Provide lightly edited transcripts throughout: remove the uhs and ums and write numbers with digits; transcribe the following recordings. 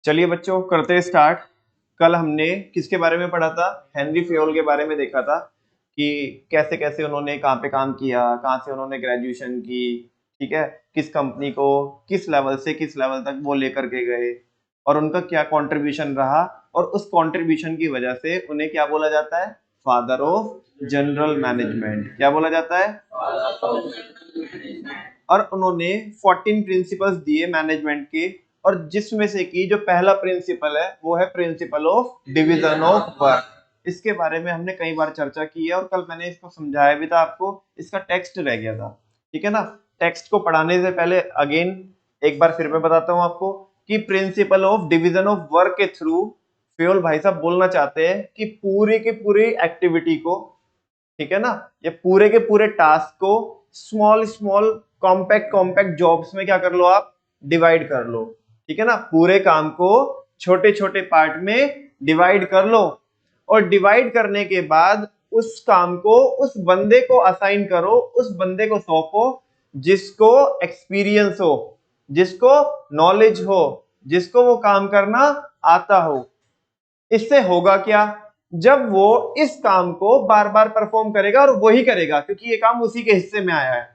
चलिए बच्चों करते हैं स्टार्ट। कल हमने किसके बारे में पढ़ा था? हेनरी फेयोल के बारे में देखा था कि कैसे कैसे उन्होंने कहाँ पे काम किया, कहाँ से उन्होंने ग्रेजुएशन की, ठीक है, किस कंपनी को किस लेवल से किस लेवल तक वो लेकर के गए और उनका क्या कंट्रीब्यूशन रहा, और उस कंट्रीब्यूशन की वजह से उन्हें क्या बोला जाता है? Father of general management. क्या बोला जाता है? और उन्होंने 14 प्रिंसिपल्स दिए मैनेजमेंट के, और जिसमें से कि जो पहला प्रिंसिपल है वो है principle of division of work. इसके बारे में हमने कई बार चर्चा की है और कल मैंने इसको समझाया भी था आपको। इसका टेक्स्ट रह गया था, ठीक है ना। टेक्स्ट को पढ़ाने से पहले अगेन एक बार फिर मैं बताता हूं आपको कि principle of division of work के थ्रू फेयोल भाई साहब बोलना चाहते हैं कि पूरी की पूरी एक्टिविटी को, ठीक है ना, ये पूरे के पूरे टास्क को small small compact compact jobs में क्या कर लो, आप डिवाइड कर लो, ठीक है ना। पूरे काम को छोटे छोटे पार्ट में डिवाइड कर लो और डिवाइड करने के बाद उस काम को उस बंदे को असाइन करो, उस बंदे को सौंपो जिसको एक्सपीरियंस हो, जिसको नॉलेज हो, जिसको वो काम करना आता हो। इससे होगा क्या? जब वो इस काम को बार बार परफॉर्म करेगा और वही करेगा क्योंकि ये काम उसी के हिस्से में आया है,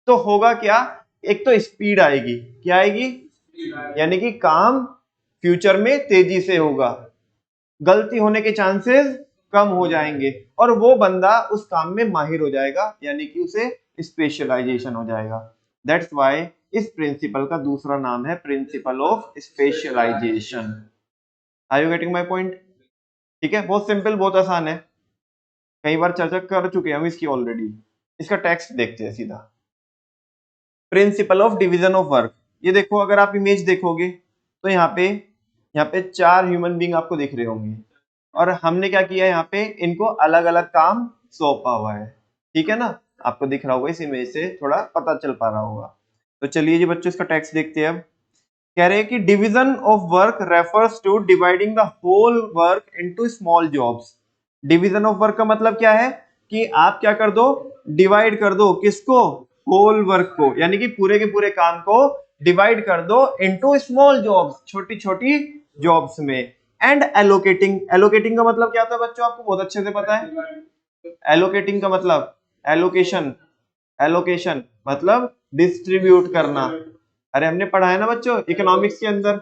तो होगा क्या? एक तो स्पीड आएगी। क्या आएगी? यानी कि काम फ्यूचर में तेजी से होगा, गलती होने के चांसेस कम हो जाएंगे और वो बंदा उस काम में माहिर हो जाएगा, यानी कि उसे स्पेशलाइजेशन हो जाएगा। दैट्स व्हाई इस प्रिंसिपल का दूसरा नाम है principle of specialisation. Are you getting my point? ठीक है, बहुत सिंपल, बहुत आसान है, कई बार चर्चा कर चुके हैं हम इसकी ऑलरेडी। इसका टेक्स्ट देखते हैं सीधा। Principle of division of work, ये देखो, अगर आप इमेज देखोगे तो यहाँ पे 4 ह्यूमन बीइंग आपको दिख रहे होंगे और हमने क्या किया है, यहाँ पे इनको अलग अलग काम सौंपा हुआ है, ठीक है ना। आपको दिख रहा होगा, इस इमेज से थोड़ा पता चल पा रहा होगा। तो चलिए जी बच्चों, इसका टेक्स्ट देखते हैं। अब कह रहे हैं कि division of work refers to dividing the whole work into small jobs. Division of work का मतलब क्या है कि आप क्या कर दो, डिवाइड कर दो, किसको? होल वर्क को, यानी कि पूरे के पूरे काम को डिवाइड कर दो इनटू स्मॉल जॉब्स, छोटी छोटी जॉब्स में। एंड एलोकेटिंग, एलोकेटिंग का मतलब क्या होता है बच्चों? आपको बहुत अच्छे से पता है। एलोकेटिंग का मतलब एलोकेशन, एलोकेशन मतलब डिस्ट्रीब्यूट करना। अरे हमने पढ़ा है ना बच्चों इकोनॉमिक्स के अंदर,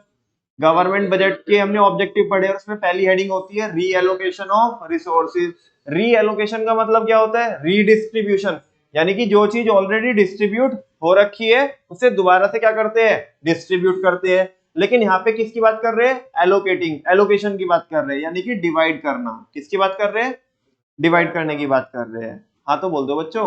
गवर्नमेंट बजट के हमने ऑब्जेक्टिव पढ़े और उसमें पहली हेडिंग होती है रीएलोकेशन ऑफ रिसोर्सेज। रीएलोकेशन का मतलब क्या होता है? रीडिस्ट्रीब्यूशन, यानी कि जो चीज ऑलरेडी डिस्ट्रीब्यूट हो रखी है उसे दोबारा से क्या करते हैं? डिस्ट्रीब्यूट करते हैं। लेकिन यहाँ पे किसकी बात कर रहे हैं? एलोकेटिंग, एलोकेशन की बात कर रहे हैं, यानी कि डिवाइड करना। किसकी बात कर रहे हैं? डिवाइड करने की बात कर रहे हैं। हाँ तो बोल दो बच्चों।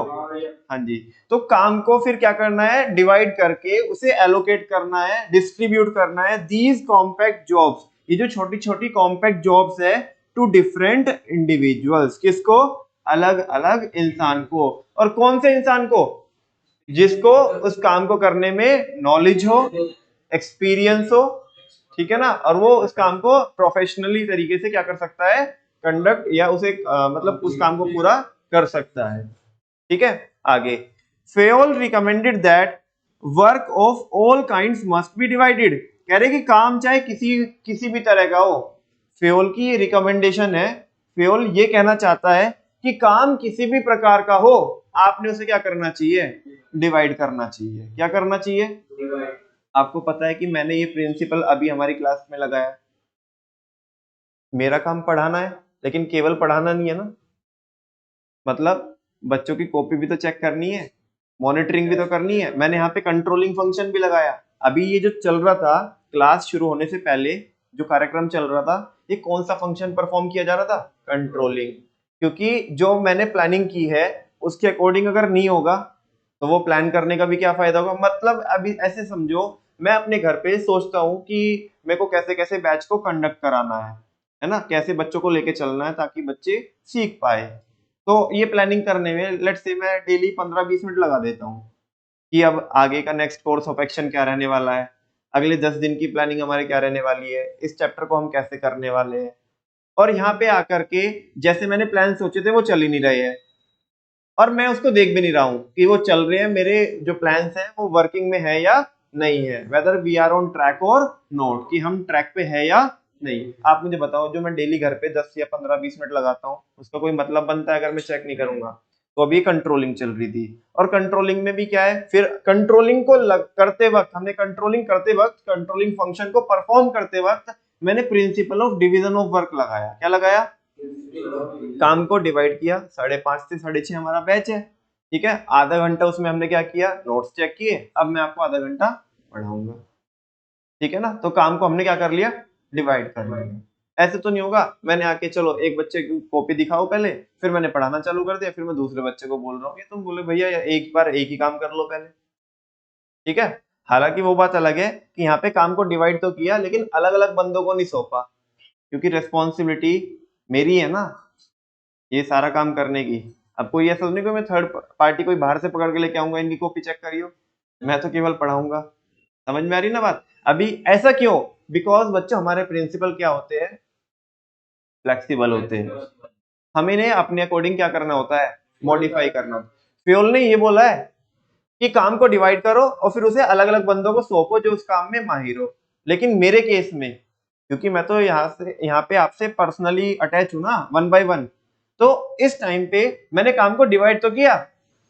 हाँ जी। तो काम को फिर क्या करना है? डिवाइड करके उसे एलोकेट करना है, डिस्ट्रीब्यूट करना है। दीज कॉम्पैक्ट जॉब्स, ये जो छोटी छोटी कॉम्पैक्ट जॉब्स है, टू डिफरेंट इंडिविजुअल्स। किसको? अलग अलग इंसान को। और कौन से इंसान को? जिसको उस काम को करने में नॉलेज हो, एक्सपीरियंस हो, ठीक है ना, और वो उस काम को प्रोफेशनली तरीके से क्या कर सकता है? कंडक्ट, या उसे मतलब उस काम को पूरा कर सकता है, ठीक है। आगे, Fayol recommended that work of all kinds must be divided. कह रहे कि काम चाहे किसी भी तरह का हो, फेयोल की रिकमेंडेशन है। फेयोल ये कहना चाहता है कि काम किसी भी प्रकार का हो, आपने उसे क्या करना चाहिए? डिवाइड करना चाहिए। क्या करना चाहिए? आपको पता है कि मैंने ये प्रिंसिपल अभी हमारी क्लास में लगाया। मेरा काम पढ़ाना है, लेकिन केवल पढ़ाना नहीं है ना, मतलब बच्चों की कॉपी भी तो चेक करनी है, मॉनिटरिंग भी तो करनी है। मैंने यहाँ पे कंट्रोलिंग फंक्शन भी लगाया। अभी ये जो चल रहा था क्लास शुरू होने से पहले, जो कार्यक्रम चल रहा था, ये कौन सा फंक्शन परफॉर्म किया जा रहा था? कंट्रोलिंग। क्योंकि जो मैंने प्लानिंग की है उसके अकॉर्डिंग अगर नहीं होगा तो वो प्लान करने का भी क्या फायदा होगा। मतलब अभी ऐसे समझो, मैं अपने घर पे सोचता हूँ कि मेरे को कैसे कैसे बैच को कंडक्ट कराना है ना, कैसे बच्चों को लेके चलना है ताकि बच्चे सीख पाए। तो ये प्लानिंग करने में लेट्स से मैं डेली 15-20 मिनट लगा देता हूँ कि अब आगे का नेक्स्ट कोर्स ऑफ एक्शन क्या रहने वाला है, अगले 10 दिन की प्लानिंग हमारे क्या रहने वाली है, इस चैप्टर को हम कैसे करने वाले हैं। और यहाँ पे आकर के जैसे मैंने प्लान सोचे थे वो चल ही नहीं रहे हैं, और मैं उसको देख भी नहीं रहा हूँ कि वो चल रहे हैं, मेरे जो प्लान्स हैं वो वर्किंग में है या नहीं है, whether we are on track or not, कि हम ट्रैक पे है या नहीं। आप मुझे बताओ, जो मैं डेली घर पे 10 या 15-20 मिनट लगाता हूँ, उसका कोई मतलब बनता है अगर मैं चेक नहीं करूंगा? तो अभी कंट्रोलिंग चल रही थी, और कंट्रोलिंग में भी क्या है, फिर कंट्रोलिंग को करते वक्त हमने कंट्रोलिंग फंक्शन को परफॉर्म करते वक्त मैंने principle of division of work लगाया। क्या लगाया? काम को डिवाइड किया, 5:30 से 6:30 हमारा बैच है, ठीक है, आधा घंटा उसमें हमने क्या किया, नोट्स चेक किए। अब मैं आपको आधा घंटा पढ़ाऊंगा, ठीक है ना। तो काम को हमने क्या कर लिया, डिवाइड कर लिया। ऐसे तो नहीं होगा मैंने आके चलो एक बच्चे की कॉपी दिखाओ पहले, फिर मैंने पढ़ाना चालू कर दिया, फिर मैं दूसरे बच्चे को बोल रहा हूँ, तुम बोले भैया एक बार एक ही काम कर लो पहले, ठीक है। हालांकि वो बात अलग है कि यहाँ पे काम को डिवाइड तो किया, लेकिन अलग अलग बंदों को नहीं सौंपा, क्योंकि रेस्पॉन्सिबिलिटी मेरी है ना ये सारा काम करने की। अब कोई ऐसा नहीं कि मैं थर्ड पार्टी कोई बाहर से पकड़ के लेके आऊंगा, इनकी कॉपी चेक करियो, मैं तो केवल पढ़ाऊंगा। समझ में आ रही ना बात? अभी ऐसा क्यों? बिकॉज बच्चों हमारे प्रिंसिपल क्या होते हैं, फ्लेक्सिबल होते हैं। हमें ने अपने अकॉर्डिंग क्या करना होता है, मॉडिफाई करना होता है। फ्योल ने ये बोला है कि काम को डिवाइड करो और फिर उसे अलग अलग बंदों को सौंपो जो उस काम में माहिर हो। लेकिन मेरे केस में, क्योंकि मैं तो यहाँ पे आपसे पर्सनली अटैच हूं ना, 1 by 1, तो इस टाइम पे मैंने काम को डिवाइड तो किया,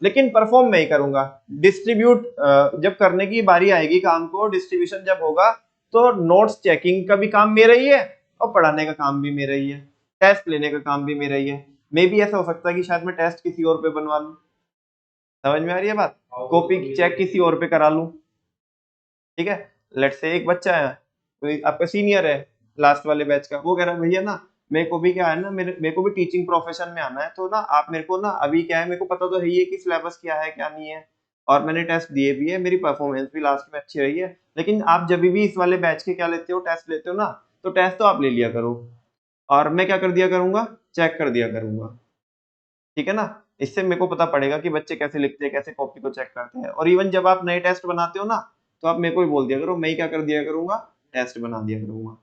लेकिन परफॉर्म मैं ही करूंगा। डिस्ट्रीब्यूट जब करने की बारी आएगी काम को, डिस्ट्रीब्यूशन जब होगा, तो नोट्स चेकिंग का भी काम मेरा ही है और पढ़ाने का काम भी मेरा ही है, टेस्ट लेने का काम भी मेरा ही है। मे भी ऐसा हो सकता है कि शायद मैं टेस्ट किसी और पे बनवा लूं। समझ में आ रही है बात? कॉपी चेक किसी और पे करा लूं, ठीक है। लेट्स से एक बच्चा है, कोई आपका सीनियर है लास्ट वाले बैच का, वो कह रहा है भैया ना मेरे को भी क्या है ना, मेरे को भी टीचिंग प्रोफेशन में आना है, तो ना आप मेरे को ना अभी क्या है, मेरे को पता तो है ही कि सिलेबस क्या है क्या नहीं है, और मैंने टेस्ट दिए भी है, मेरी परफॉर्मेंस भी लास्ट में अच्छी रही है, लेकिन आप जब भी इस वाले बैच के क्या लेते हो, टेस्ट लेते हो ना, तो टेस्ट तो आप ले लिया करो और मैं क्या कर दिया करूंगा, चेक कर दिया करूंगा, ठीक है ना। इससे मेरे को पता पड़ेगा कि बच्चे कैसे लिखते हैं, कैसे कॉपी को चेक करते हैं। और इवन जब आप नए टेस्ट बनाते हो ना, तो आप मेरे को ही बोल दिया करो, मैं ही क्या कर दिया करूंगा, टेस्ट बना दिया करूंगा,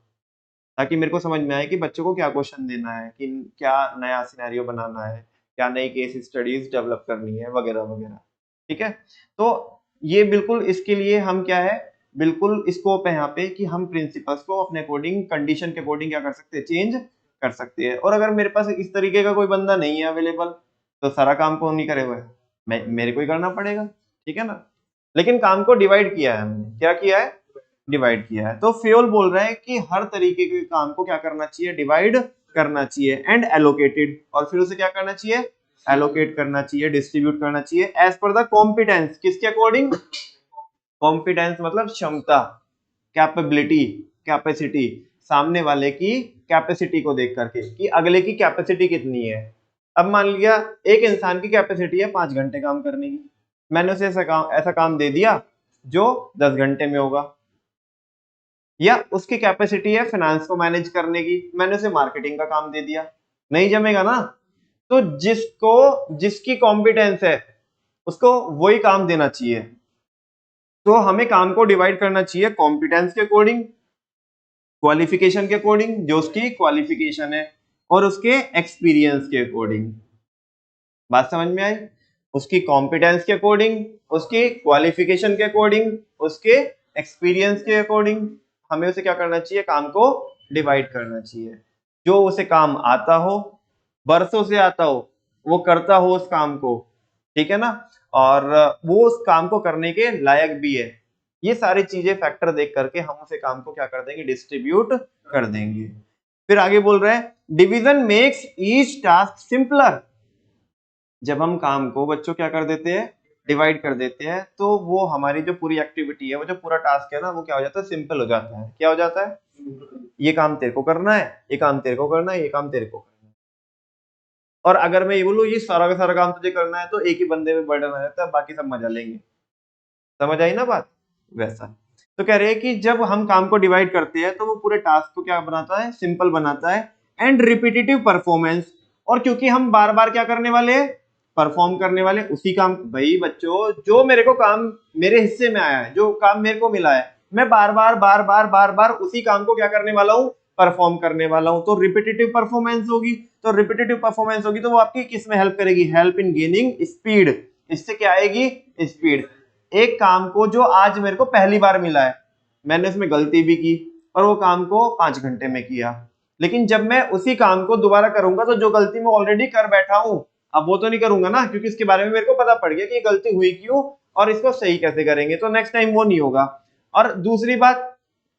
ताकि मेरे को समझ में आए कि बच्चों को क्या क्वेश्चन देना है, कि क्या नया सिनेरियो बनाना है, क्या नई केस स्टडीज डेवलप करनी है, वगैरह वगैरह, ठीक है। तो ये बिल्कुल इसके लिए हम क्या है, बिल्कुल स्कोप है यहाँ पे कि हम प्रिंसिपल्स को अपने अकॉर्डिंग, कंडीशन के अकॉर्डिंग क्या कर सकते हैं, चेंज कर सकते हैं। और अगर मेरे पास इस तरीके का कोई बंदा नहीं है अवेलेबल, तो सारा काम कौन नहीं करे हुए, मेरे को ही करना पड़ेगा, ठीक है ना। लेकिन काम को डिवाइड किया है हमने, क्या किया है, डिवाइड किया है। तो फ्योल बोल रहा है कि हर तरीके के काम को क्या करना चाहिए, डिवाइड करना चाहिए, एंड एलोकेटेड, और फिर उसे क्या करना चाहिए, एलोकेट करना चाहिए, डिस्ट्रीब्यूट करना चाहिए एज पर द कॉम्पिटेंस, किसके अकॉर्डिंग, कॉम्पिटेंस मतलब क्षमता, कैपेबिलिटी, कैपेसिटी, सामने वाले की कैपेसिटी को देख करके कि अगले की कैपेसिटी कितनी है। अब मान लिया एक इंसान की कैपेसिटी है 5 घंटे काम करने की, मैंने उसे ऐसा काम दे दिया जो 10 घंटे में होगा, या उसकी कैपेसिटी है फाइनेंस को मैनेज करने की, मैंने उसे मार्केटिंग का काम दे दिया, नहीं जमेगा ना। तो जिसकी कॉम्पिटेंस है उसको वही काम देना चाहिए। तो हमें काम को डिवाइड करना चाहिए कॉम्पिटेंस के अकॉर्डिंग, क्वालिफिकेशन के अकॉर्डिंग, जो उसकी क्वालिफिकेशन है, और उसके एक्सपीरियंस के अकॉर्डिंग। बात समझ में आई? उसकी कॉम्पिटेंस के अकॉर्डिंग, उसकी क्वालिफिकेशन के अकॉर्डिंग, उसके एक्सपीरियंस के अकॉर्डिंग हमें उसे क्या करना चाहिए, काम को डिवाइड करना चाहिए। जो उसे काम आता हो, बरसों से आता हो, वो करता हो उस काम को, ठीक है ना, और वो उस काम को करने के लायक भी है, ये सारी चीजें फैक्टर देख करके हम उसे काम को क्या कर देंगे, डिस्ट्रीब्यूट कर देंगे। फिर आगे बोल रहे हैं division makes each task simpler. जब हम काम को बच्चों क्या कर देते हैं, डिवाइड कर देते हैं, तो वो हमारी जो पूरी एक्टिविटी है, वो जो पूरा टास्क है ना, वो क्या हो जाता है, सिंपल हो जाता है। क्या हो जाता है, ये काम तेरे को करना है, ये काम तेरे को करना है, ये काम तेरे को करना है। और अगर मैं ये बोलूं ये सारा का सारा काम तुझे करना है, तो एक ही बंदे पे बर्डन आ जाता है, बाकी सब मजा लेंगे। समझ आई ना बात? वैसा तो कह रहे हैं कि जब हम काम को डिवाइड करते हैं, तो वो पूरे टास्क को क्या बनाता है, सिंपल बनाता है, एंड रिपीटेटिव परफॉर्मेंस। और क्योंकि हम बार बार क्या करने वाले हैं, परफॉर्म करने वाले उसी काम। भाई बच्चों, जो मेरे को काम मेरे हिस्से में आया है, जो काम मेरे को मिला है, मैं बार बार उसी काम को क्या करने वाला हूँ, परफॉर्म करने वाला हूँ। तो रिपीटेटिव परफॉर्मेंस होगी, तो रिपीटेटिव परफॉर्मेंस होगी, तो वो आपकी किस में हेल्प करेगी, हेल्प इन गेनिंग स्पीड। इससे क्या आएगी, स्पीड। एक काम को जो आज मेरे को पहली बार मिला है, मैंने उसमें गलती भी की और वो काम को 5 घंटे में किया, लेकिन जब मैं उसी काम को दोबारा करूंगा तो जो गलती मैं ऑलरेडी कर बैठा हूं, अब वो तो नहीं करूंगा ना, क्योंकि इसके बारे में मेरे को पता पड़ गया कि ये गलती हुई क्यों और इसको सही कैसे करेंगे, तो नेक्स्ट टाइम वो नहीं होगा। और दूसरी बात,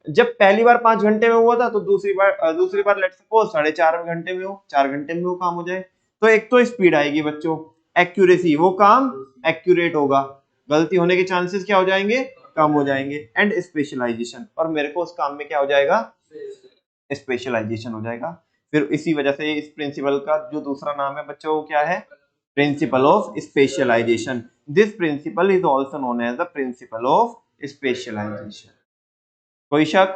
जब पहली बार 5 घंटे में हुआ था तो दूसरी बार लेट्स सपोज 4.5 घंटे में हो, 4 घंटे में वो काम हो जाए, तो एक तो स्पीड आएगी बच्चों, एक्यूरेसी, वो काम एक्यूरेट होगा, गलती होने के चांसेस क्या हो जाएंगे, कम हो जाएंगे, एंड स्पेशलाइजेशन, और मेरे को उस काम में क्या हो जाएगा, स्पेशलाइजेशन हो जाएगा। फिर इसी वजह से इस प्रिंसिपल का जो दूसरा नाम है बच्चों वो क्या है, principle of specialisation. This principle is also known as the principle of specialisation. कोई शक?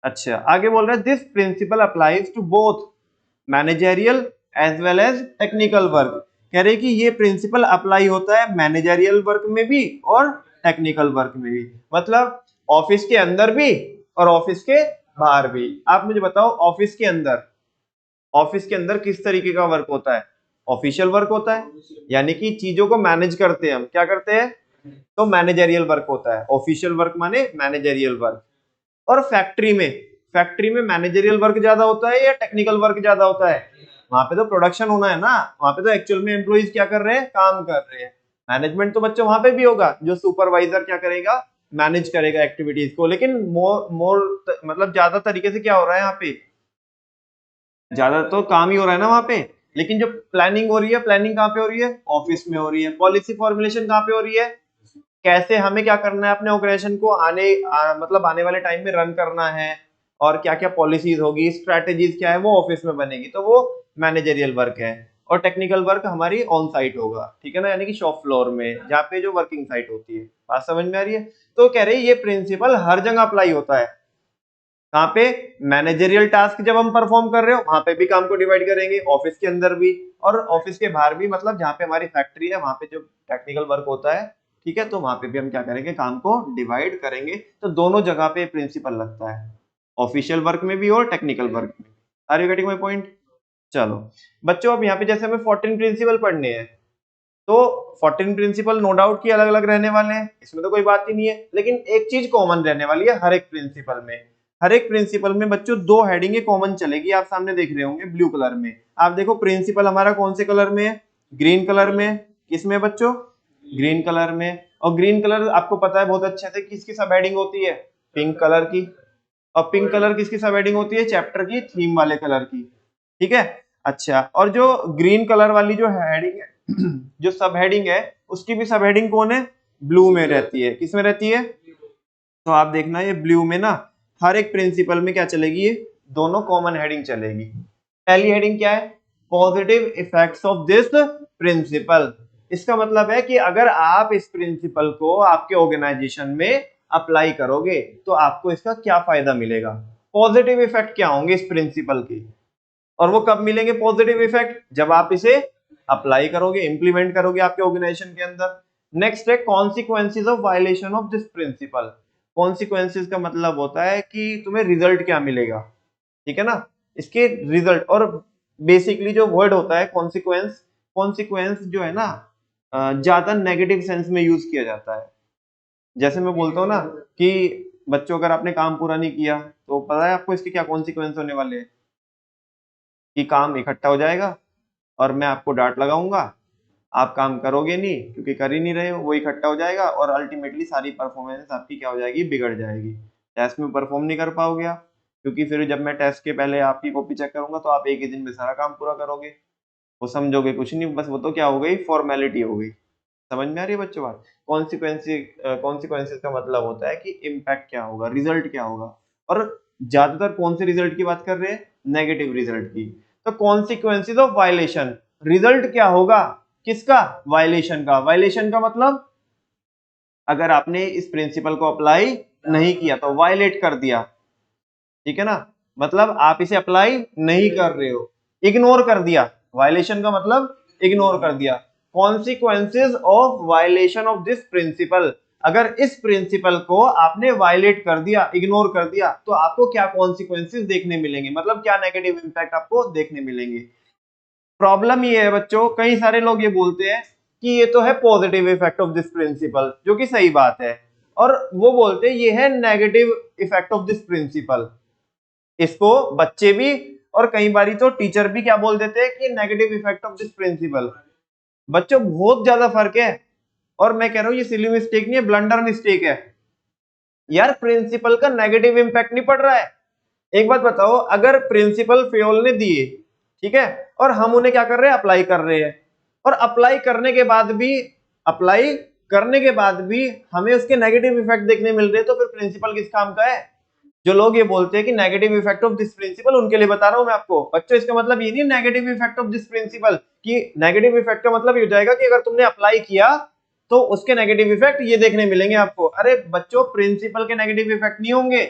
अच्छा, आगे बोल रहा है this principle applies to both managerial as well as technical work. कह रहे कि ये प्रिंसिपल अप्लाई होता है मैनेजरियल वर्क में भी और टेक्निकल वर्क में भी, मतलब ऑफिस के अंदर भी और ऑफिस के बाहर भी। आप मुझे बताओ, ऑफिस के अंदर किस तरीके का वर्क होता है, ऑफिशियल वर्क होता है, यानी कि चीजों को मैनेज करते हैं हम, क्या करते हैं, तो मैनेजरियल वर्क होता है, ऑफिशियल वर्क माने मैनेजरियल वर्क। और फैक्ट्री में मैनेजरियल वर्क ज्यादा होता है या टेक्निकल वर्क ज्यादा होता है, वहां पे तो प्रोडक्शन होना है ना, वहां पे तो एक्चुअल में एम्प्लॉइज क्या कर रहे हैं, काम कर रहे हैं। मैनेजमेंट तो बच्चों वहां पे भी होगा, जो सुपरवाइजर क्या करेगा, मैनेज करेगा एक्टिविटीज को, लेकिन मोर मतलब ज्यादा तरीके से क्या हो रहा है यहाँ पे, ज्यादा तो काम ही हो रहा है ना वहां पे, लेकिन जो प्लानिंग हो रही है, प्लानिंग कहाँ पे हो रही है, ऑफिस में हो रही है। पॉलिसी फॉर्मुलेशन कहाँ पे हो रही है, कैसे हमें क्या करना है, अपने ऑर्गेनाइजेशन को मतलब आने वाले टाइम में रन करना है, और क्या क्या पॉलिसीज होगी, स्ट्रेटेजीज क्या है, वो ऑफिस में बनेगी, तो वो मैनेजरियल वर्क है। और टेक्निकल वर्क हमारी ऑन साइट होगा, ठीक है ना, यानी कि शॉप फ्लोर में, जहाँ पे जो वर्किंग साइट होती है। बात समझ में आ रही है? तो कह रहे ये प्रिंसिपल हर जगह अप्लाई होता है। कहाँ पे, मैनेजरियल टास्क जब हम परफॉर्म कर रहे हो वहां पे भी काम को डिवाइड करेंगे, ऑफिस के अंदर भी और ऑफिस के बाहर भी, मतलब जहाँ पे हमारी फैक्ट्री है वहां पे जो टेक्निकल वर्क होता है, ठीक है, तो वहां पे भी हम क्या करेंगे, काम को डिवाइड करेंगे। तो दोनों जगह पे प्रिंसिपल लगता है, ऑफिशियल वर्क में भी और टेक्निकल वर्क में। Are you getting my point? चलो बच्चों, अब यहाँ पे जैसे हमें 14 प्रिंसिपल पढ़ने हैं, तो 14 प्रिंसिपल नो डाउट की अलग अलग रहने वाले हैं, इसमें तो कोई बात ही नहीं है, लेकिन एक चीज कॉमन रहने वाली है हर एक प्रिंसिपल में। हर एक प्रिंसिपल में बच्चों दो हेडिंग कॉमन चलेगी, आप सामने देख रहे होंगे ब्लू कलर में। आप देखो प्रिंसिपल हमारा कौन से कलर में है, ग्रीन कलर में। किसमें बच्चों, ग्रीन कलर में। और ग्रीन कलर आपको पता है बहुत अच्छे से किसकी सब हेडिंग होती है, पिंक कलर की। और पिंक कलर किसकी सब हेडिंग होती है, चैप्टर की थीम वाले कलर की, ठीक है। अच्छा, और जो ग्रीन कलर वाली जो हेडिंग है जो सब हेडिंग है, उसकी भी सब हेडिंग कौन है, ब्लू में रहती है। किस में रहती है, तो आप देखना ये ब्लू में ना हर एक प्रिंसिपल में क्या चलेगी, ये दोनों कॉमन हेडिंग चलेगी। पहली हेडिंग क्या है, positive effects of this principle. इसका मतलब है कि अगर आप इस प्रिंसिपल को आपके ऑर्गेनाइजेशन में अप्लाई करोगे तो आपको इसका क्या फायदा मिलेगा, पॉजिटिव इफेक्ट क्या होंगे इस प्रिंसिपल के, और वो कब मिलेंगे पॉजिटिव इफेक्ट, जब आप इसे अप्लाई करोगे, इंप्लीमेंट करोगे आपके ऑर्गेनाइजेशन के अंदर। नेक्स्ट है consequences of violation of this principle. Consequences का मतलब होता है कि तुम्हें रिजल्ट क्या मिलेगा, ठीक है ना, इसके रिजल्ट। और बेसिकली जो वर्ड होता है कॉन्सिक्वेंस, कॉन्सिक्वेंस जो है ना ज्यादा नेगेटिव सेंस में यूज किया जाता है। जैसे मैं बोलता हूँ ना कि बच्चों अगर आपने काम पूरा नहीं किया तो पता है आपको इसके क्या कॉन्सिक्वेंस होने वाले हैं, कि काम इकट्ठा हो जाएगा और मैं आपको डांट लगाऊंगा, आप काम करोगे नहीं क्योंकि कर ही नहीं रहे हो, वो इकट्ठा हो जाएगा और अल्टीमेटली सारी परफॉर्मेंस आपकी क्या हो जाएगी, बिगड़ जाएगी। टेस्ट में परफॉर्म नहीं कर पाओगे आप, क्योंकि फिर जब मैं टेस्ट के पहले आपकी कॉपी चेक करूंगा तो आप एक ही दिन में सारा काम पूरा करोगे, वो समझोगे कुछ नहीं, बस वो तो क्या हो गई, फॉर्मेलिटी हो गई। समझ में आ रही है बच्चों बात? कॉन्सिक्वेंसेस का मतलब होता है कि इम्पैक्ट क्या होगा, रिजल्ट क्या होगा, और ज्यादातर कौन से रिजल्ट की बात कर रहे हैं, नेगेटिव रिजल्ट की। तो कॉन्सिक्वेंसेस ऑफ वायलेशन, रिजल्ट क्या होगा, किसका, वायलेशन का। वायलेशन का मतलब अगर आपने इस प्रिंसिपल को अप्लाई नहीं किया तो वायलेट कर दिया, ठीक है ना, मतलब आप इसे अप्लाई नहीं कर रहे हो, इग्नोर कर दिया। वायलेशन का मतलब इग्नोर कर दिया। Consequences of violation of this principle, अगर इस प्रिंसिपल को आपने वायलेट कर दिया, इग्नोर कर दिया, तो आपको क्या कॉन्सिक्वेंसेज देखने मिलेंगे, मतलब क्या नेगेटिव इंपैक्ट आपको देखने मिलेंगे। प्रॉब्लम ये है बच्चों, कई सारे लोग ये बोलते हैं कि ये तो है positive effect of this principle, जो कि सही बात है, और वो बोलते हैं ये है negative effect of this principle. इसको बच्चे भी और कई बारी तो टीचर भी क्या बोल देते हैं कि negative effect of this principle. बच्चों बहुत ज्यादा फर्क है, और मैं कह रहा हूं ये सिली मिस्टेक नहीं है, ब्लंडर मिस्टेक है। यार प्रिंसिपल का नेगेटिव इंपैक्ट नहीं पड़ रहा है। एक बात बताओ, अगर प्रिंसिपल फेयोल ने दिए, ठीक है, और हम उन्हें क्या कर रहे हैं, अप्लाई कर रहे हैं, और अप्लाई करने के बाद भी हमें उसके नेगेटिव इफेक्ट देखने मिल रहे हैं, तो फिर प्रिंसिपल किस काम का है? जो लोग ये बोलते हैं कि negative effect of this principle, उनके लिए बता रहा हूं मैं आपको बच्चों। इसका मतलब ये नहीं negative effect of this principle, कि नेगेटिव इफेक्ट का मतलब ये हो जाएगा कि अगर तुमने अप्लाई किया तो उसके नेगेटिव इफेक्ट ये देखने मिलेंगे आपको। अरे बच्चों, प्रिंसिपल के नेगेटिव इफेक्ट नहीं होंगे।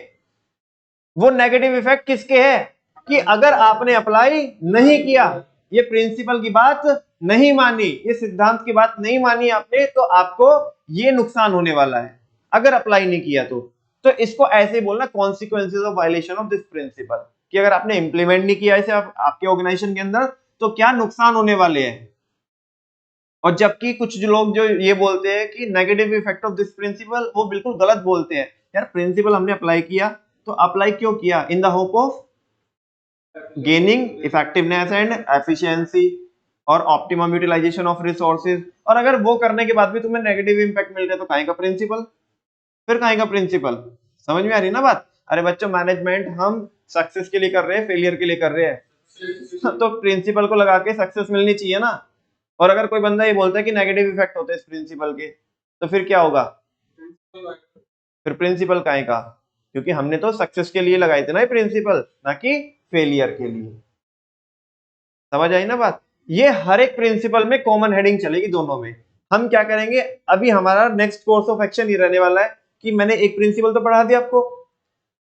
वो नेगेटिव इफेक्ट किसके है कि अगर आपने अप्लाई नहीं किया, ये प्रिंसिपल की बात नहीं मानी, ये सिद्धांत की बात नहीं मानी आपने, तो आपको ये नुकसान होने वाला है अगर अप्लाई नहीं किया तो इसको ऐसे ही बोलना, consequences of violation of this principle, कि अगर आपने इंप्लीमेंट नहीं किया इसे आपके ऑर्गेनाइजेशन के अंदर तो क्या नुकसान होने वाले हैं। और जबकि कुछ जो लोग जो ये बोलते हैं कि negative effect of this principle, वो बिल्कुल गलत बोलते हैं। यार प्रिंसिपल हमने अप्लाई किया, तो अप्लाई क्यों किया? In the hope of gaining effectiveness and efficiency और ऑप्टिमम यूटिलाइजेशन ऑफ रिसोर्सेज, और अगर वो करने के बाद भी तुम्हें नेगेटिव इंपैक्ट मिल रहा है तो काहे का प्रिंसिपल? फिर काहे का प्रिंसिपल? समझ में आ रही ना बात? अरे बच्चों, मैनेजमेंट हम सक्सेस के लिए कर रहे हैं, फेलियर के लिए कर रहे हैं, तो प्रिंसिपल को लगा के सक्सेस मिलनी चाहिए ना। और अगर कोई बंदा ये बोलता है कि नेगेटिव इफेक्ट होते हैं इस प्रिंसिपल के, तो फिर क्या होगा? फिर प्रिंसिपल काहे का? क्योंकि हमने तो सक्सेस के लिए लगाए थे ना ये प्रिंसिपल, ना कि फेलियर के लिए। समझ आई ना बात? ये हर एक प्रिंसिपल में कॉमन हेडिंग चलेगी दोनों में। हम क्या करेंगे, अभी हमारा नेक्स्ट कोर्स ऑफ एक्शन ये रहने वाला है कि मैंने एक प्रिंसिपल तो पढ़ा दिया आपको,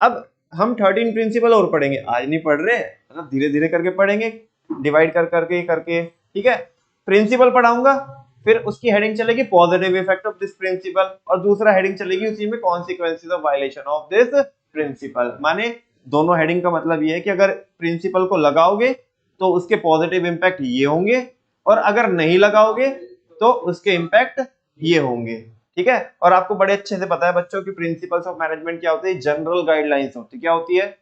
अब हम 13 प्रिंसिपल और पढ़ेंगे। आज नहीं पढ़ रहे, मतलब धीरे धीरे करके पढ़ेंगे, डिवाइड कर करके, ठीक है। प्रिंसिपल पढ़ाऊंगा, फिर उसकी हेडिंग चलेगी positive effect of this principle, और दूसरा हेडिंग चलेगी उसी में consequences of violation of this principle. माने दोनों हेडिंग का मतलब ये है कि अगर प्रिंसिपल को लगाओगे तो उसके पॉजिटिव इंपैक्ट ये होंगे, और अगर नहीं लगाओगे तो उसके इंपैक्ट ये होंगे, ठीक है। और आपको बड़े अच्छे से पता है बच्चों की प्रिंसिपल्स ऑफ मैनेजमेंट क्या होती है? जनरल गाइडलाइंस होती है। क्या होती है?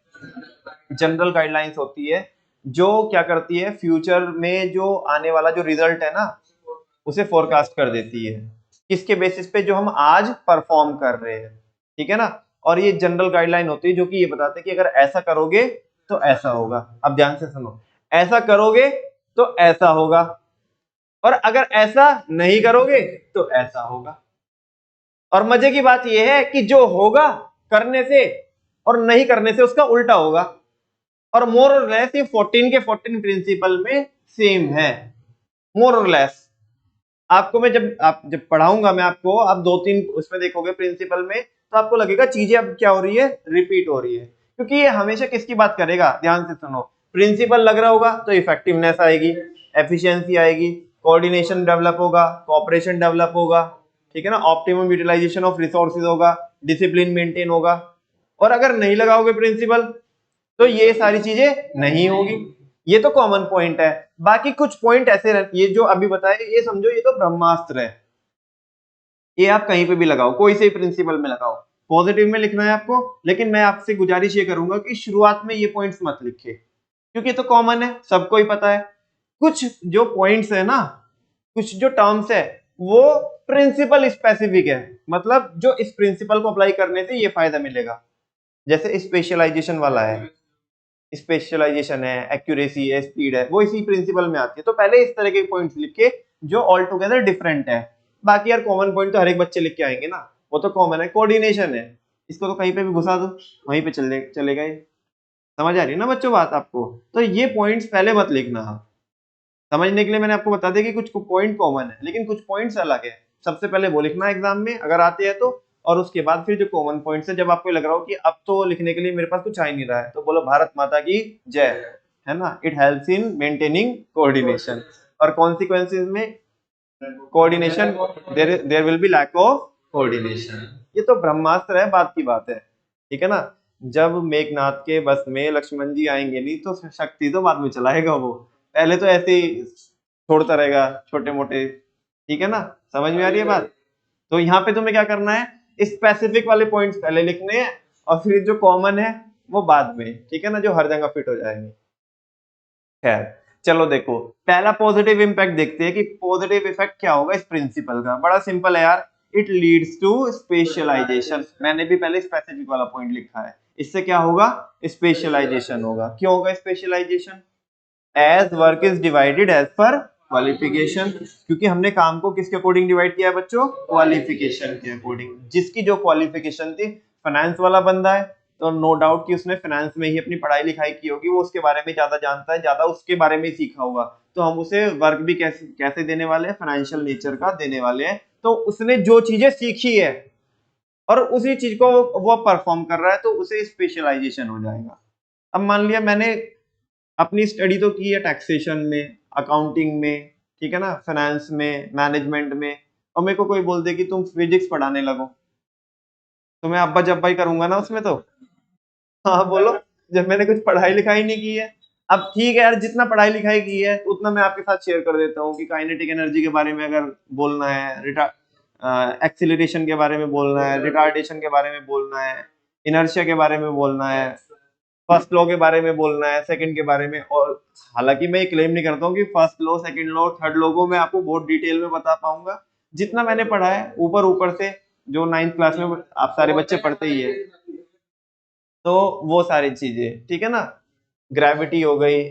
जनरल गाइडलाइंस होती है, जो क्या करती है, फ्यूचर में जो आने वाला जो रिजल्ट है ना, उसे फोरकास्ट कर देती है, किसके बेसिस पे? जो हम आज परफॉर्म कर रहे हैं, ठीक है ना। और ये जनरल गाइडलाइन होती है जो कि ये बताते हैं कि अगर ऐसा करोगे तो ऐसा होगा। अब ध्यान से सुनो, ऐसा करोगे तो ऐसा होगा, और अगर ऐसा नहीं करोगे तो ऐसा होगा। और मजे की बात यह है कि जो होगा करने से और नहीं करने से उसका उल्टा होगा। और मोर और लेस ये 14 के 14 प्रिंसिपल में सेम है, मोर और लेस। आपको मैं जब पढ़ाऊंगा मैं आपको, आप 2-3 उसमें देखोगे प्रिंसिपल में, तो आपको लगेगा चीजें अब क्या हो रही है, रिपीट हो रही है। क्योंकि ये हमेशा किसकी बात करेगा? ध्यान से सुनो, प्रिंसिपल लग रहा होगा तो इफेक्टिवनेस आएगी, एफिशिएंसी आएगी, कोऑर्डिनेशन डेवलप होगा, कोऑपरेशन डेवलप होगा, ठीक है ना, ऑप्टिमम यूटिलाइजेशन ऑफ रिसोर्सेज होगा, डिसिप्लिन मेंटेन होगा। और अगर नहीं लगाओगे प्रिंसिपल तो ये सारी चीजें नहीं होगी। ये तो कॉमन पॉइंट है। बाकी कुछ पॉइंट ऐसे ये जो अभी बताए, ये समझो ये तो ब्रह्मास्त्र है, ये आप कहीं पे भी लगाओ, कोई से प्रिंसिपल में लगाओ, पॉजिटिव में लिखना है आपको। लेकिन मैं आपसे गुजारिश ये करूंगा कि शुरुआत में ये पॉइंट्स मत लिखे, क्योंकि ये तो कॉमन है, सबको ही पता है। कुछ जो पॉइंट्स है ना, कुछ जो टर्म्स है, वो प्रिंसिपल स्पेसिफिक है, मतलब जो इस प्रिंसिपल को अप्लाई करने से ये फायदा मिलेगा। जैसे स्पेशलाइजेशन वाला है, स्पेशलाइजेशन है, एक्यूरेसी है, स्पीड है, वो इसी प्रिंसिपल में आती है। तो पहले इस तरह के पॉइंट्स लिखे जो ऑल टुगेदर डिफरेंट है। बाकी यार कॉमन पॉइंट तो हर एक बच्चे लिख के आएंगे ना, वो तो कॉमन है। कोऑर्डिनेशन है, इसको तो कहीं पे भी घुसा दो, वहीं पे चलेगा ये। समझ आ रही है ना बच्चों बात आपको? तो ये पॉइंट्स पहले मत लिखना। समझने के लिए मैंने आपको बता दिया कि कुछ पॉइंट कॉमन है, लेकिन कुछ पॉइंट्स अलग है। सबसे पहले वो लिखना एग्जाम में अगर आते हैं तो, और उसके बाद फिर जो कॉमन पॉइंट्स है, जब आपको लग रहा हो कि अब तो लिखने के लिए मेरे पास कुछ आ ही नहीं रहा है, तो बोलो भारत माता की जय, है ना। It helps in maintaining coordination. और कॉन्सिक्वेंसेज में coordination, there will be lack of coordination. ये तो ब्रह्मास्त्र है, बात की बात है, ठीक है ना। जब मेघनाथ के बस में लक्ष्मण जी आएंगे नहीं, तो शक्ति तो बाद में चलाएगा वो, पहले तो ऐसे ही छोड़ता रहेगा छोटे मोटे ठीक है ना, समझ में आ रही है बात। तो यहाँ पे तुम्हें क्या करना है, स्पेसिफिक वाले पॉइंट्स पहले लिखने हैं और फिर जो कॉमन है वो बाद में, ठीक है ना, जो हर जगह फिट हो जाएंगे। खैर चलो देखो, पहला पॉजिटिव इंपैक्ट देखते हैं कि पॉजिटिव इफेक्ट क्या होगा इस प्रिंसिपल का। बड़ा सिंपल है यार, इट लीड्स टू स्पेशलाइजेशन। मैंने भी पहले स्पेसिफिक वाला पॉइंट लिखा है, इससे क्या होगा, स्पेशलाइजेशन होगा। क्यों होगा specialisation, as work is divided as per qualification, क्योंकि हमने काम को किसके अकॉर्डिंग डिवाइड किया है बच्चों, क्वालिफिकेशन के अकॉर्डिंग। जिसकी जो क्वालिफिकेशन थी, फाइनेंस वाला बंदा है तो नो डाउट कि उसने फाइनेंस में ही अपनी पढ़ाई लिखाई की होगी, वो उसके बारे में ज्यादा जानता है, ज्यादा उसके बारे में सीखा होगा, तो हम उसे वर्क भी कैसे कैसे देने वाले हैं, फाइनेंशियल नेचर का देने वाले हैं। तो उसने जो चीजें सीखी है और उसी चीज को वो परफॉर्म कर रहा है, तो उसे स्पेशलाइजेशन हो जाएगा। अब मान लिया मैंने अपनी स्टडी तो की है टैक्सेशन में, अकाउंटिंग में, ठीक है ना, फाइनेंस में, मैनेजमेंट में, और मेरे को कोई बोल दे कि तुम फिजिक्स पढ़ाने लगो, तो मैं अब्बा जब्बा ही करूंगा ना उसमें तो। हाँ बोलो, जब मैंने कुछ पढ़ाई लिखाई नहीं की है। अब ठीक है यार, जितना पढ़ाई लिखाई की है उतना मैं आपके साथ शेयर कर देता हूँ कि काइनेटिक एनर्जी के बारे में अगर बोलना है, एक्सीलरेशन के बारे में बोलना है, रिटार्डेशन के बारे में बोलना है, इनर्शिया के बारे में बोलना है, फर्स्ट लॉ के बारे में बोलना है, सेकंड के बारे में। और हालांकि मैं ये क्लेम नहीं करता हूँ कि first law, second law, third law को मैं आपको बहुत डिटेल में बता पाऊंगा। जितना मैंने पढ़ा है ऊपर ऊपर से, जो 9th क्लास में आप सारे बच्चे पढ़ते ही है, तो वो सारी चीजें, ठीक है ना। ग्रेविटी हो गई।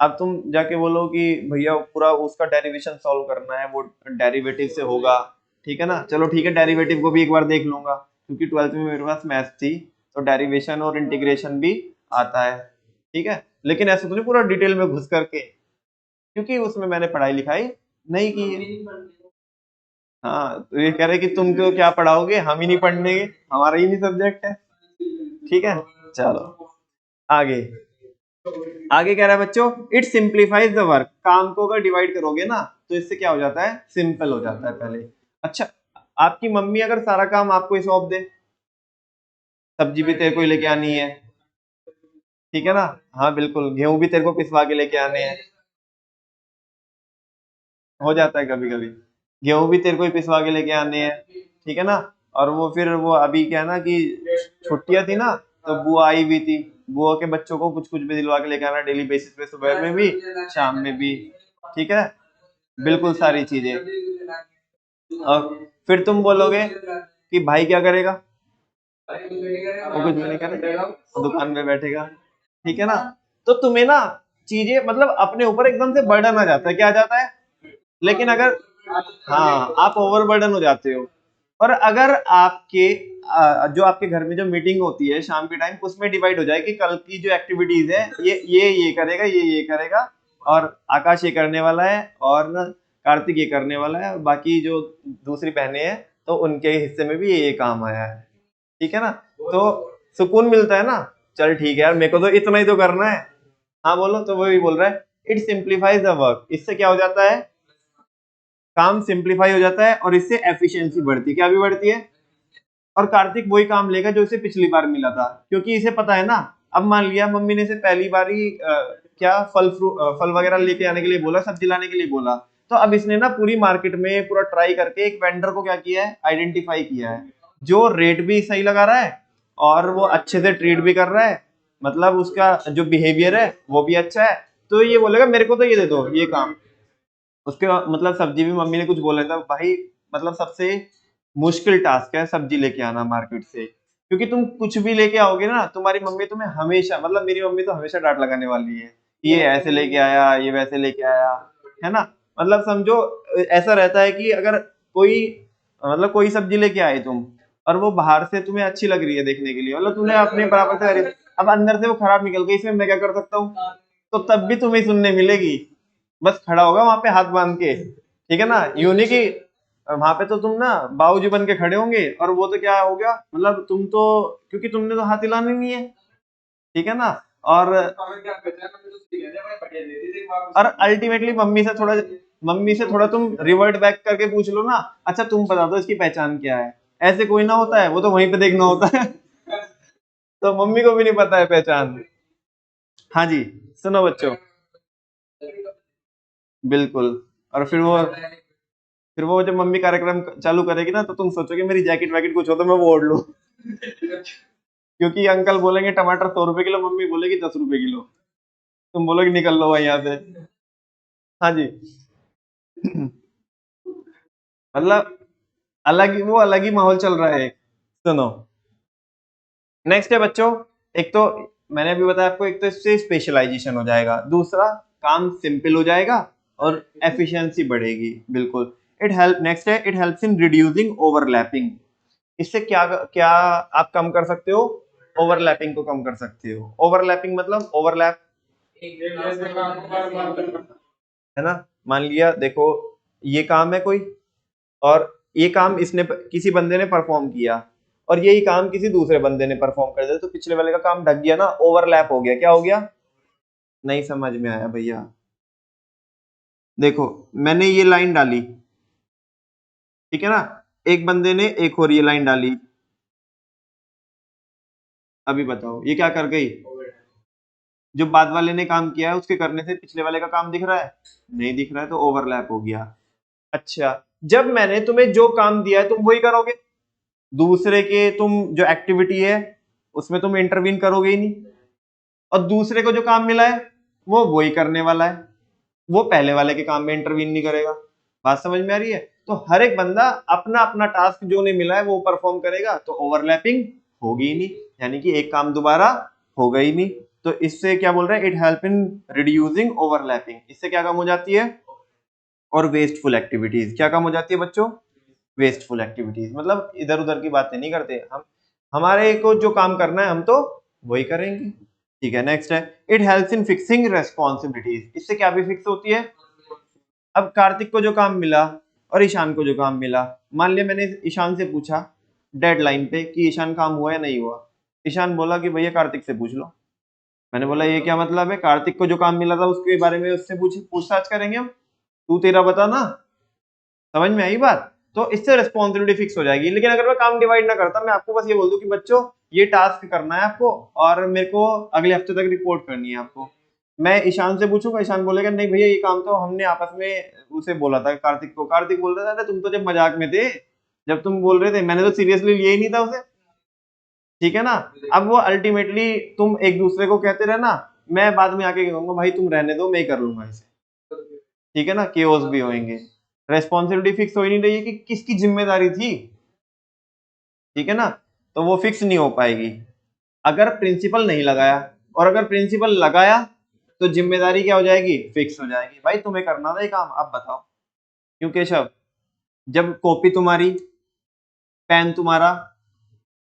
अब तुम जाके बोलो कि भैया पूरा उसका डेरिवेशन सॉल्व करना है, वो डेरिवेटिव से होगा, ठीक है ना, चलो ठीक है, डेरिवेटिव को भी एक बार देख लूंगा, क्योंकि 12th में मेरे पास मैथ्स थी, तो डेरिवेशन और इंटीग्रेशन भी आता है, ठीक है। लेकिन ऐसा तो नहीं पूरा डिटेल में घुस करके, क्योंकि उसमें मैंने पढ़ाई लिखाई नहीं की है। हाँ, तो ये कह रहे कि तुम तो क्या पढ़ाओगे, हम ही नहीं पढ़ने, हमारा ही नहीं सब्जेक्ट है, ठीक है। चलो आगे, आगे कह रहा है बच्चों, इट सिंप्लीफाइज द वर्क। काम को अगर डिवाइड करोगे ना तो इससे क्या हो जाता है, सिंपल हो जाता है पहले। अच्छा, आपकी मम्मी अगर सारा काम आपको ही सौंप दे, सब्जी भी तेरे को ही लेके आनी है, ठीक है ना, हाँ बिल्कुल, गेहूं भी तेरे को पिसवा के लेके आने हैं, हो जाता है कभी कभी, गेहूं भी तेरे को ही पिसवा के लेके आने हैं, ठीक है ना। और वो फिर वो अभी क्या है ना कि छुट्टियां थी ना, तो बुआ आई हुई थी, बुआ के बच्चों को कुछ कुछ भी दिलवा के लेके आना डेली बेसिस पे, सुबह में भी शाम में भी, ठीक है, बिल्कुल सारी चीजें। और फिर तुम बोलोगे कि भाई क्या करेगा, वो कुछ भी नहीं करेगा, वो दुकान पे बैठेगा, ठीक है ना। तो तुम्हें ना चीजें मतलब अपने ऊपर एकदम से बर्डन आ जाता है, क्या आ जाता है, लेकिन अगर, हाँ आप ओवरबर्डन हो जाते हो। और अगर आपके जो आपके घर में जो मीटिंग होती है शाम के टाइम, उसमें डिवाइड हो जाए कि कल की जो एक्टिविटीज है, ये करेगा, ये करेगा, और आकाश ये करने वाला है, और कार्तिक ये करने वाला है, और बाकी जो दूसरी बहनें हैं तो उनके हिस्से में भी ये काम आया है, ठीक है ना, तो सुकून मिलता है ना। चल ठीक है यार, मेरे को तो इतना ही तो करना है। हाँ बोलो, तो वही बोल रहा है, इट सिंप्लीफाइज द वर्क। इससे क्या हो जाता है, काम सिंप्लीफाई हो जाता है, और इससे एफिशिएंसी बढ़ती है, क्या भी बढ़ती है। और कार्तिक वही काम लेगा जो इसे पिछली बार मिला था, क्योंकि इसे पता है ना। अब मान लिया मम्मी ने इसे पहली बार ही क्या फल वगैरह लेके आने के लिए बोला, सब्जी लाने के लिए बोला, तो अब इसने ना पूरी मार्केट में पूरा ट्राई करके एक वेंडर को क्या किया है, आइडेंटिफाई किया है, जो रेट भी सही लगा रहा है और वो अच्छे से ट्रीट भी कर रहा है, मतलब उसका जो बिहेवियर है वो भी अच्छा है। तो ये बोलेगा मेरे को तो ये दे दो ये काम। उसके मतलब सब्जी भी मम्मी ने कुछ बोला था भाई, मतलब सबसे मुश्किल टास्क है सब्जी लेके आना मार्केट से, क्योंकि तुम कुछ भी लेके आओगे ना, तुम्हारी मम्मी तुम्हें हमेशा, मतलब मेरी मम्मी तो हमेशा डांट लगाने वाली है कि ये ऐसे लेके आया, ये वैसे लेके आया, है ना। मतलब समझो, ऐसा रहता है कि अगर कोई, मतलब कोई सब्जी लेके आए तुम, और वो बाहर से तुम्हें अच्छी लग रही है देखने के लिए, मतलब तुमने अपने बराबर से खरीद, अब अंदर से वो खराब निकल गई, इसमें मैं क्या कर सकता हूँ, तो तब भी तुम्हें सुनने मिलेगी। बस खड़ा होगा वहां पे हाथ बांध के, ठीक है ना, यूं नहीं कि वहां पे तो तुम ना बाबूजी बन के खड़े होंगे, और वो तो क्या हो गया, मतलब तुम तो, क्योंकि तुमने तो हाथ हिलाने नहीं है, ठीक है ना। और अल्टीमेटली मम्मी से थोड़ा तुम रिवर्ट बैक करके पूछ लो ना, अच्छा तुम बता दो इसकी पहचान क्या है, ऐसे कोई ना होता है, वो तो वहीं पे देखना होता है। तो मम्मी को भी नहीं पता है पहचान। हाँ जी, सुनो बच्चों, बिल्कुल। और फिर वो फिर वो जब मम्मी कार्यक्रम चालू करेगी ना तो तुम सोचोगे मेरी जैकेट वैकेट कुछ हो तो मैं वो ओढ़ लूं। क्योंकि अंकल बोलेंगे टमाटर 100 रुपए किलो, मम्मी बोलेगी 10 रुपए किलो, तुम बोलोगे निकल लो भाई यहाँ से। हाँ जी। मतलब अलग ही माहौल चल रहा है। सुनो, नेक्स्ट है बच्चों, एक तो मैंने अभी बताया आपको, एक तो इससे स्पेशलाइजेशन हो जाएगा, दूसरा काम सिंपल हो जाएगा और एफिशिएंसी बढ़ेगी। बिल्कुल। इट हेल्प नेक्स्ट है, it helps in reducing overlapping. इससे क्या क्या आप कम कर सकते हो? ओवरलैपिंग को कम कर सकते हो। ओवरलैपिंग मतलब ओवरलैप है ना। मान लिया देखो, ये काम है कोई, और ये काम इसने किसी बंदे ने परफॉर्म किया, और यही काम किसी दूसरे बंदे ने परफॉर्म कर दिया, तो पिछले वाले का काम ढक गया ना, ओवरलैप हो गया। क्या हो गया? नहीं समझ में आया भैया? देखो, मैंने ये लाइन डाली, ठीक है ना, एक बंदे ने एक और ये लाइन डाली, अभी बताओ ये क्या कर गई? जो बाद वाले ने काम किया है उसके करने से पिछले वाले का काम दिख रहा है? नहीं दिख रहा है, तो ओवरलैप हो गया। अच्छा, जब मैंने तुम्हें जो काम दिया है तुम वही करोगे, दूसरे के तुम जो एक्टिविटी है उसमें तुम इंटरवीन करोगे ही नहीं, और दूसरे को जो काम मिला है वो वही करने वाला है, वो पहले वाले के काम में इंटरवीन नहीं करेगा। बात समझ में आ रही है? तो हर एक बंदा अपना अपना टास्क जो उन्हें मिला है वो परफॉर्म करेगा, तो ओवरलैपिंग होगी ही नहीं, यानी कि एक काम दोबारा होगा ही नहीं। तो इससे क्या बोल रहे हैं? It help in reducing overlapping. इससे क्या कम हो जाती है? और वेस्टफुल एक्टिविटीज। क्या कम हो जाती है बच्चों? Wasteful activities. मतलब इधर उधर की बातें नहीं करते हम, हमारे को जो काम करना है हम तो वही करेंगे। ठीक है, नेक्स्ट है, it helps in fixing responsibilities. इससे क्या भी फिक्स होती है? अब कार्तिक को जो काम मिला और ईशान को जो काम मिला, मान लिया मैंने ईशान से पूछा डेडलाइन पे कि ईशान काम हुआ या नहीं हुआ, ईशान बोला कि भैया कार्तिक से पूछ लो। मैंने बोला ये क्या मतलब है? कार्तिक को जो काम मिला था उसके बारे में उससे पूछताछ करेंगे हम, तू तेरा बता ना। समझ में आई बात? तो इससे रिस्पॉन्सिबिलिटी फिक्स हो जाएगी। लेकिन अगर मैं काम डिवाइड ना करता, मैं आपको बस ये बोल दूं कि बच्चों ये टास्क करना है आपको और मेरे को अगले हफ्ते तक रिपोर्ट करनी है आपको, मैं ईशान से पूछूंगा, ईशान बोलेगा नहीं भैया ये काम तो हमने आपस में उसे बोला था कार्तिक को, कार्तिक बोल रहा था अरे तुम तो जब मजाक में थे, जब तुम बोल रहे थे मैंने तो सीरियसली लिया ही नहीं था उसे। ठीक है ना। अब वो अल्टीमेटली तुम एक दूसरे को कहते रहना, मैं बाद में आके कहूंगा भाई तुम रहने दो मैं ही कर लूंगा इसे। ठीक है ना, केओस भी होंगे। रेस्पॉन्सिबिलिटी फिक्स हो ही नहीं रही है कि किसकी जिम्मेदारी थी। ठीक है ना, तो वो फिक्स नहीं हो पाएगी अगर प्रिंसिपल नहीं लगाया, और अगर प्रिंसिपल लगाया तो जिम्मेदारी क्या हो जाएगी? फिक्स हो जाएगी। भाई तुम्हें करना था ये काम, अब बताओ। क्यों केशव? जब कॉपी तुम्हारी, पेन तुम्हारा,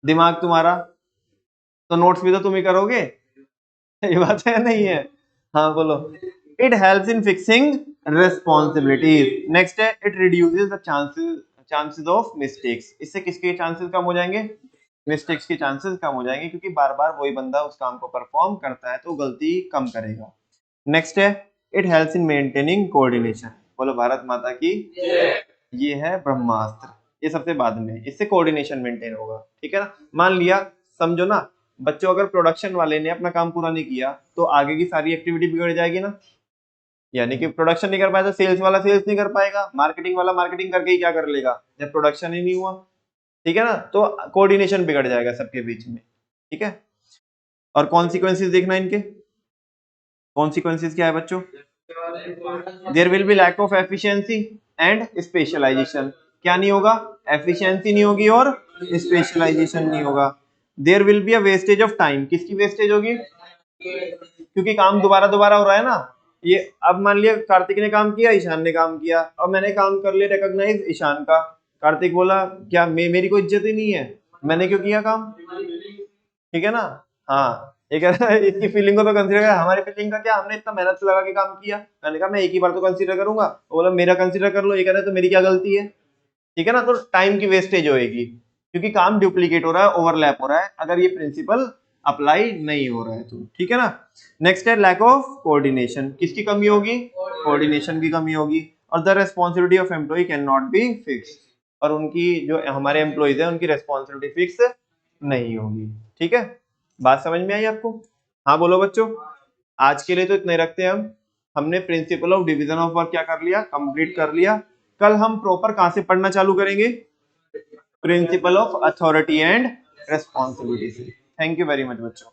दिमाग तुम्हारा, तो नोट्स भी तो तुम ही करोगे। ये बात है नहीं है? हाँ बोलो। It helps in fixing responsibilities. Next है, it reduces the chances of mistakes. इससे किसके चांसेस कम हो जाएंगे? मिस्टेक्स के चांसेस कम हो जाएंगे, क्योंकि बार बार वही बंदा उस काम को परफॉर्म करता है तो गलती कम करेगा। नेक्स्ट है, it helps in maintaining coordination. बोलो भारत माता की। ये है ब्रह्मास्त्र, ये सबसे बाद में, इससे कोऑर्डिनेशन मेंटेन होगा। ठीक है ना। मान लिया, समझो ना बच्चों, अगर प्रोडक्शन वाले ने अपना काम पूरा नहीं किया तो आगे की सारी एक्टिविटी बिगड़ जाएगी ना, यानी कि प्रोडक्शन नहीं कर पाया तो सेल्स वाला सेल्स नहीं कर पाएगा, मार्केटिंग वाला मार्केटिंग करके ही क्या कर लेगा जब प्रोडक्शन ही नहीं हुआ। ठीक है ना, तो कोऑर्डिनेशन बिगड़ जाएगा सबके बीच में। ठीक है, और कॉन्सिक्वेंसेस देखना इनके। कॉन्सिक्वेंसेस क्या है बच्चों? There will be lack of efficiency and specialisation. क्या नहीं होगा? एफिशिएंसी नहीं होगी और स्पेशलाइजेशन नहीं होगा। There will be a wastage of time. किसकी वेस्टेज होगी? क्योंकि काम दोबारा दोबारा हो रहा है ना। ये अब मान लिया कार्तिक ने काम किया, ईशान ने काम किया, और मैंने काम कर लिया रिकॉग्नाइज ईशान का, कार्तिक बोला क्या मेरी कोई इज्जत ही नहीं है, मैंने क्यों किया काम? ठीक है ना। हाँ, ये कह रहा है इसकी फीलिंग को तो कंसीडर कर, हमारी फीलिंग का क्या, हमने इतना मेहनत से लगा के काम किया। मैंने कहा मैं एक ही बार तो कंसीडर करूंगा, वो बोला मेरा कंसीडर कर लो, ये कह रहा है तो मेरी क्या गलती है? ठीक है ना, तो टाइम की वेस्टेज होएगी, क्योंकि काम डुप्लीकेट हो रहा है, ओवरलैप हो रहा है, अगर ये प्रिंसिपल अप्लाई नहीं हो रहा है तो। ठीक है ना। नेक्स्ट है लैक ऑफ कोऑर्डिनेशन। किसकी कमी होगी? कोऑर्डिनेशन की कमी होगी। और the responsibility of employ can not be fix. और उनकी जो हमारे एम्प्लॉइज है उनकी रेस्पॉन्सिबिलिटी फिक्स नहीं होगी। ठीक है, बात समझ में आई आपको? हाँ बोलो बच्चों। आज के लिए तो इतने रखते हैं हम। हमने principle of division of work क्या कर लिया? कंप्लीट कर लिया। कल हम प्रॉपर कहां से पढ़ना चालू करेंगे? Principle of authority and responsibility से। थैंक यू वेरी मच बच्चों।